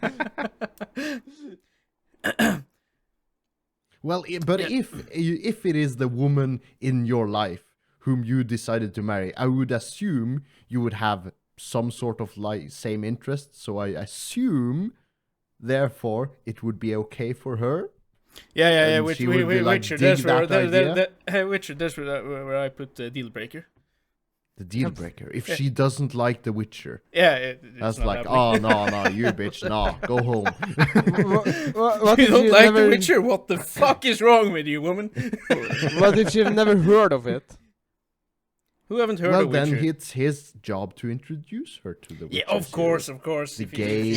Well, but if it is the woman in your life whom you decided to marry, I would assume you would have some sort of like same interest. So I assume, therefore, it would be okay for her. Yeah. And she would be like, Witcher. dig That's that idea. Witcher. That's where I put the deal breaker. The deal breaker. If she doesn't like The Witcher, It's that's not like, happening. oh no, you bitch, no, go home. What You if don't you like never, The Witcher? What the fuck is wrong with you, woman? What if you've never heard of it? Who haven't heard Well, of Witcher? then it's his job to introduce her to The Witcher. Yeah, of course. The If you- game.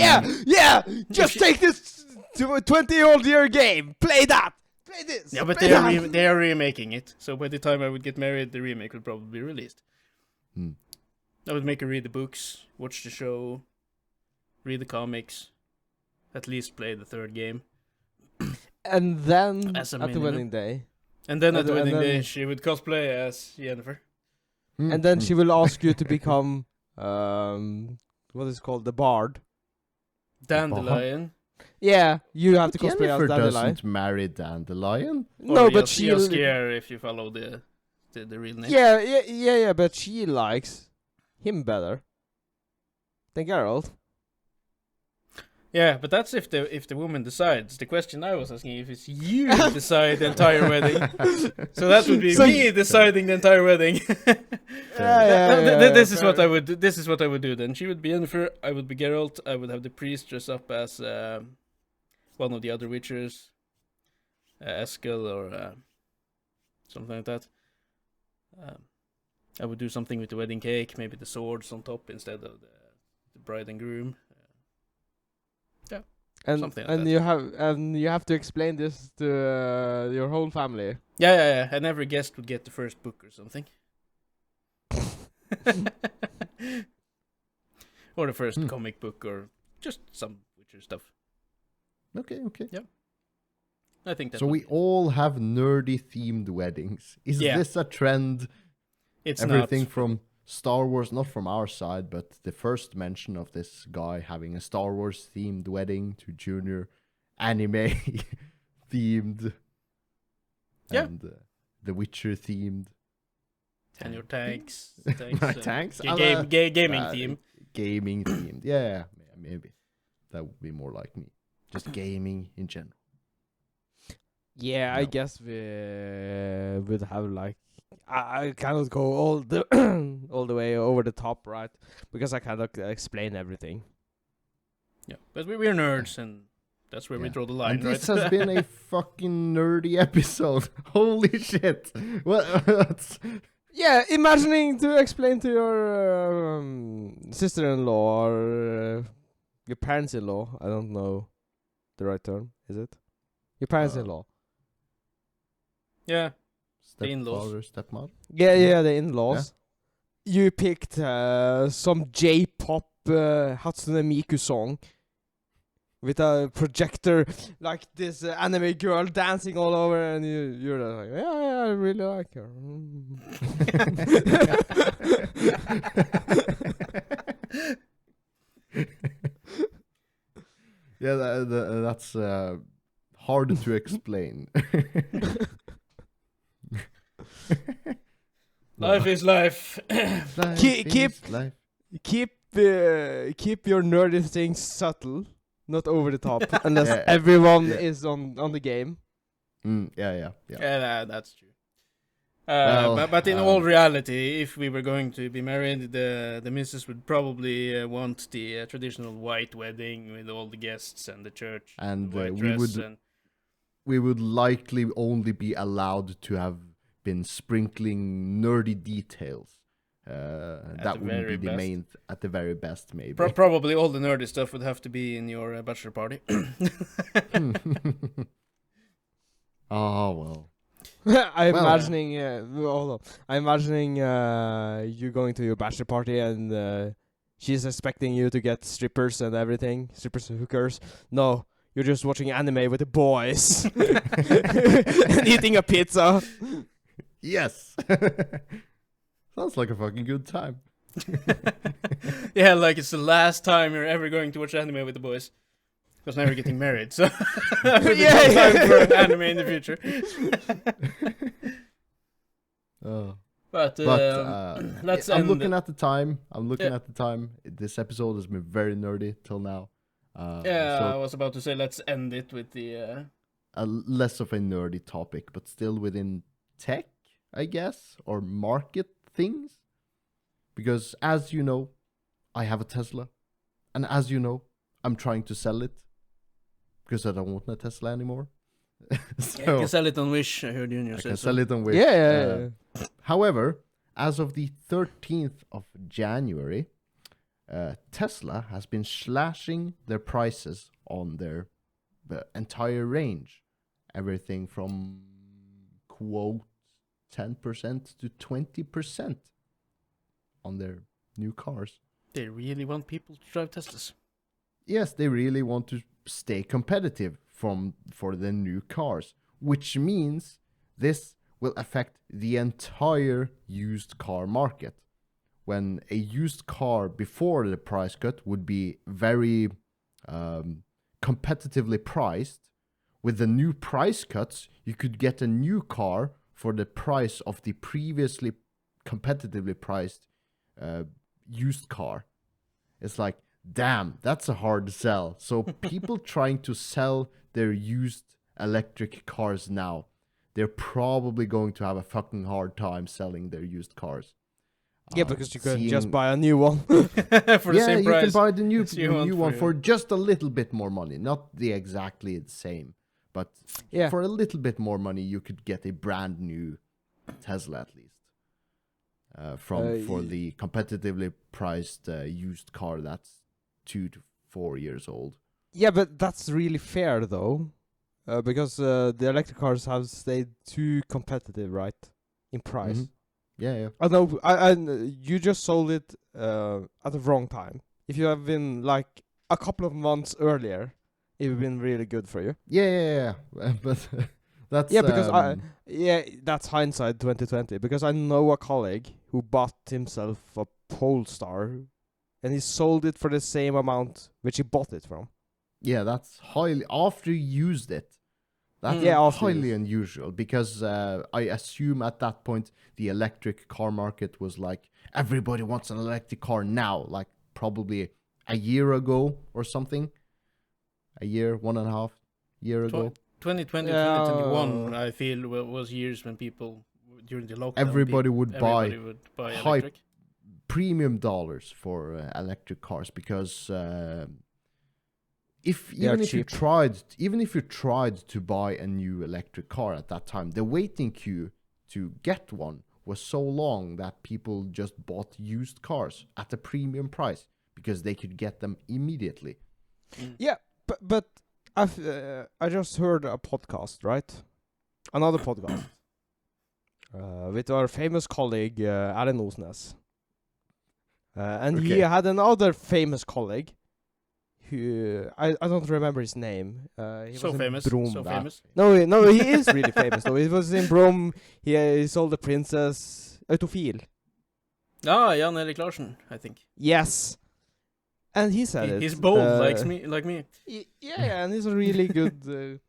Yeah. Just take this to a 20-year game. Play that. Play this. Yeah, but play they are remaking it. So by the time I would get married, the remake would probably be released. I would make her read the books, watch the show, read the comics, at least play the third game. And then As a at the minimum. wedding day. And then at the And wedding then- day, she would cosplay as Yennefer. And then she will ask you to become what is called the bard. Dandelion. Yeah, you have to cosplay Jennifer as Dandelion. doesn't marry Dandelion. No, Or but Jaskier if you follow the real name. Yeah, but she likes him better than Geralt. Yeah, but that's if the woman decides. The question I was asking if it's you who decide the entire wedding. So that would be So me deciding the entire wedding. This is what I would. This is what I would do then. She would be Yennefer. I would be Geralt. I would have the priest dress up as one of the other witchers, Eskel or something like that. I would do something with the wedding cake, maybe the swords on top instead of the bride and groom. And Something like that. you have to explain this to your whole family. Yeah. And every guest would get the first book or something. Or the first comic book or just some Witcher stuff. Okay. Yeah. I think that's So we all have nerdy themed weddings. Is Yeah. this a trend? it's Everything not. from Star Wars, not from our side, but the first mention of this guy having a Star Wars themed wedding to Junior anime themed. Yeah. And The Witcher themed. And your tanks. My tanks? Gaming Uh, theme. Gaming themed. Yeah, maybe. That would be more like me. Just gaming in general. Yeah, I No. guess we would have like I cannot go all the all the way over the top, right? Because I cannot explain everything. Yeah, but we're nerds, and that's where we Yeah. draw the line, And this right? has been a fucking nerdy episode. Holy shit! What's Yeah, imagining to explain to your sister-in-law or your parents-in-law. I don't know the right term. Is it your parents-in-law? Yeah. The in-laws. stepfather, stepmother? Yeah, the in-laws. You picked some J-pop Hatsune Miku song with a projector, like this anime girl dancing all over, and you're like, yeah, I really like her. Yeah, that's hard to explain. Life is life. Life Keep- is life. keep your nerdy things subtle, not over the top, unless Yeah, everyone yeah. is on the game. Yeah. Yeah, that's true. Well, but in all reality, if we were going to be married, the missus would probably want the traditional white wedding with all the guests and the church, And the white we dress, would and we would likely only be allowed to have been sprinkling nerdy details. That the wouldn't be very the best. main, at the very best, maybe. probably all the nerdy stuff would have to be in your bachelor party. Oh well. I'm Well, imagining. Hold on. I'm imagining you going to your bachelor party and she's expecting you to get strippers and everything, strippers and hookers. No, you're just watching anime with the boys and eating a pizza. Yes. Sounds like a fucking good time. Yeah, like it's the last time you're ever going to watch anime with the boys. Because now you're getting married, so Yeah. time for an anime in the future. Oh. But let's I'm end looking it. at the time. Yeah. At the time. This episode has been very nerdy till now. Yeah, I So was about to say let's end it with the less of a nerdy topic, but still within tech, I guess, or market things. Because as you know, I have a Tesla, and as you know, I'm trying to sell it because I don't want a Tesla anymore. So you can sell it on Wish. I heard Junior I say can so. sell it on Wish. Yeah. However, as of the 13th of January, Tesla has been slashing their prices on their entire range. Everything from, quote, 10% to 20% on their new cars. They really want people to drive Teslas. Yes, they really want to stay competitive for the new cars, which means this will affect the entire used car market. When a used car before the price cut would be very competitively priced, with the new price cuts, you could get a new car for the price of the previously competitively priced used car. It's like, damn, that's a hard sell. So people trying to sell their used electric cars now, they're probably going to have a fucking hard time selling their used cars. Yeah, because you could seeing- just buy a new one. For the same you price. can buy the new as you want one for for just a little bit more money. Not the exactly the same, but Yeah. for a little bit more money, you could get a brand new Tesla at least. For the competitively priced used car that's 2 to 4 years old. Yeah, but that's really fair though, because the electric cars have stayed too competitive, right, in price. Mhm. Yeah. I know. I you just sold it at the wrong time. If you have been like a couple of months earlier, it would have been really good for you. Yeah. But that's Yeah, because that's hindsight 2020. Because I know a colleague who bought himself a Polestar, and he sold it for the same amount which he bought it from. yeah, that's highly after you used it. That's Yeah, after highly use. unusual because I assume at that point the electric car market was like everybody wants an electric car now, like probably a year ago or something. A year, 1.5 year ago. 2020, Yeah. 2021, I feel was years when people, during the lockdown, Everybody would buy everybody would buy hype electric. premium dollars for electric cars because Even if you cheap. tried to buy a new electric car at that time, the waiting queue to get one was so long that people just bought used cars at a premium price because they could get them immediately. Yeah, but I just heard a podcast, right? Another podcast with our famous colleague Alan Osnes. And he Okay. had another famous colleague who I don't remember his name. He So was in famous. Brom. So famous. No, he is really famous though. He was in Brom. He sold the Princess Autofil. Ah, Jan Erik Larsen, I think. Yes, and he said it. He's bold, like me. Yeah, and he's a really good.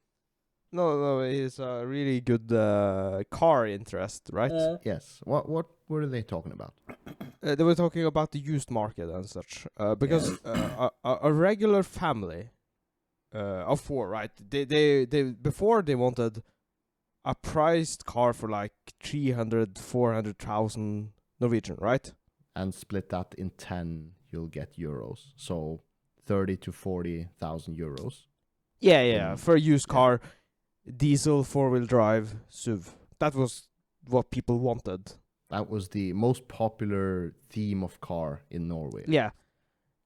No, he's a really good car interest, right? Yes. What were they talking about? They were talking about the used market and such. Because a regular family of four, right? They before they wanted a priced car for like 300,000-400,000 Norwegian, right? And split that in 10, you'll get euros. So 30 to 40,000 euros. Yeah. For a used car, diesel 4-wheel drive SUV. That was what people wanted. That was the most popular theme of car in Norway. Yeah.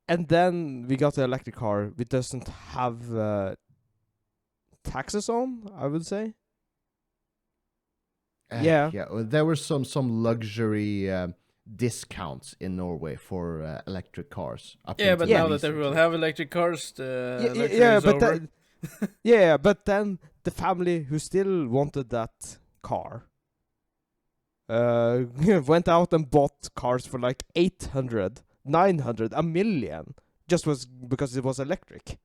And then we got the electric car. It doesn't have taxes on, I would say. Yeah. There were some luxury discounts in Norway for electric cars. Yeah, but now that recently. everyone have electric cars, the luxury Yeah, is but over. but then the family who still wanted that car went out and bought cars for like 800, 900, a million, just was because it was electric.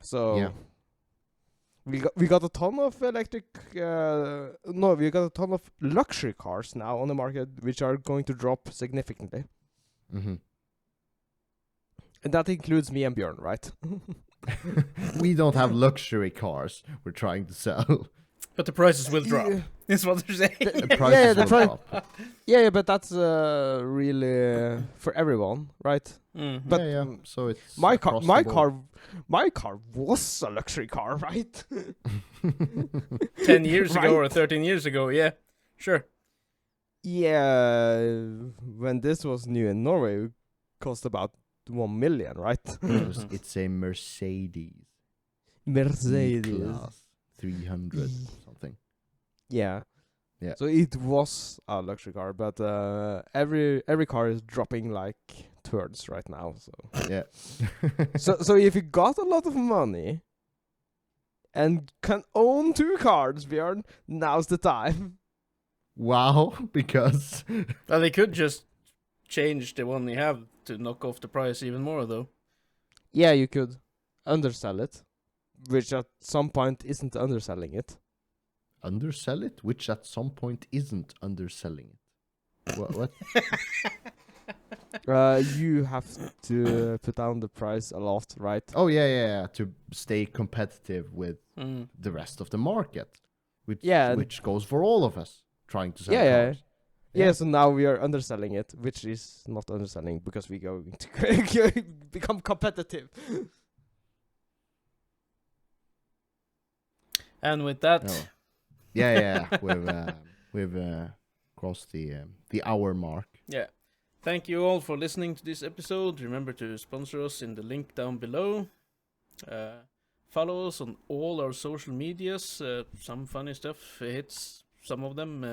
So Yeah. we got a ton of electric. We got a ton of luxury cars now on the market, which are going to drop significantly. Mm-hmm. And that includes me and Björn, right? We don't have luxury cars we're trying to sell. But the prices will drop. Yeah. Is what they're saying. The prices the will pri- drop. Yeah, but that's really for everyone, right? Mm. But yeah. So it's my across the board. my car was a luxury car, right? 10 years ago or Right. 13 years ago, yeah. Sure. Yeah, when this was new in Norway, it cost about 1 million, right? It's a Mercedes. Mercedes. E-Class 300 something. Yeah. Yeah. So it was a luxury car, but every car is dropping like turds right now. So Yeah. so if you got a lot of money and can own 2 cars, Björn, now's the time. Wow, because Well, they could just change the one they have to knock off the price even more, though. Yeah, you could undersell it, which at some point isn't underselling it. undersell it, which at some point isn't underselling it. What? You have to put down the price a lot, right? Oh yeah, to stay competitive with Mm. the rest of the market, Yeah. which goes for all of us trying to sell Yeah. cars. Yeah, so now we are underselling it, which is not underselling because we're going to become competitive. And with that, Oh. Yeah. We've crossed the hour mark. yeah. Thank you all for listening to this episode. Remember to sponsor us in the link down below. Follow us on all our social medias. Some funny stuff hits some of them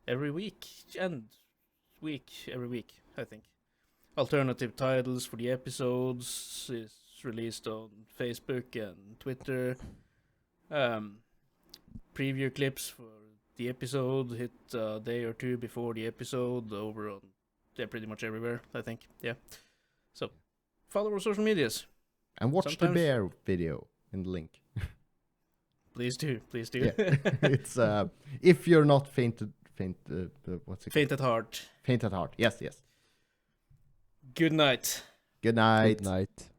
every week, I think. Alternative titles for the episodes is released on Facebook and Twitter. Preview clips for the episode hit a day or two before the episode over on pretty much everywhere, I think. Yeah. So follow our social medias. And watch Sometimes- the bear video in the link. Please do. Yeah. It's if you're not faint what's it called? Faint at heart. Faint at heart. Yes. Good night. Good night. Good night.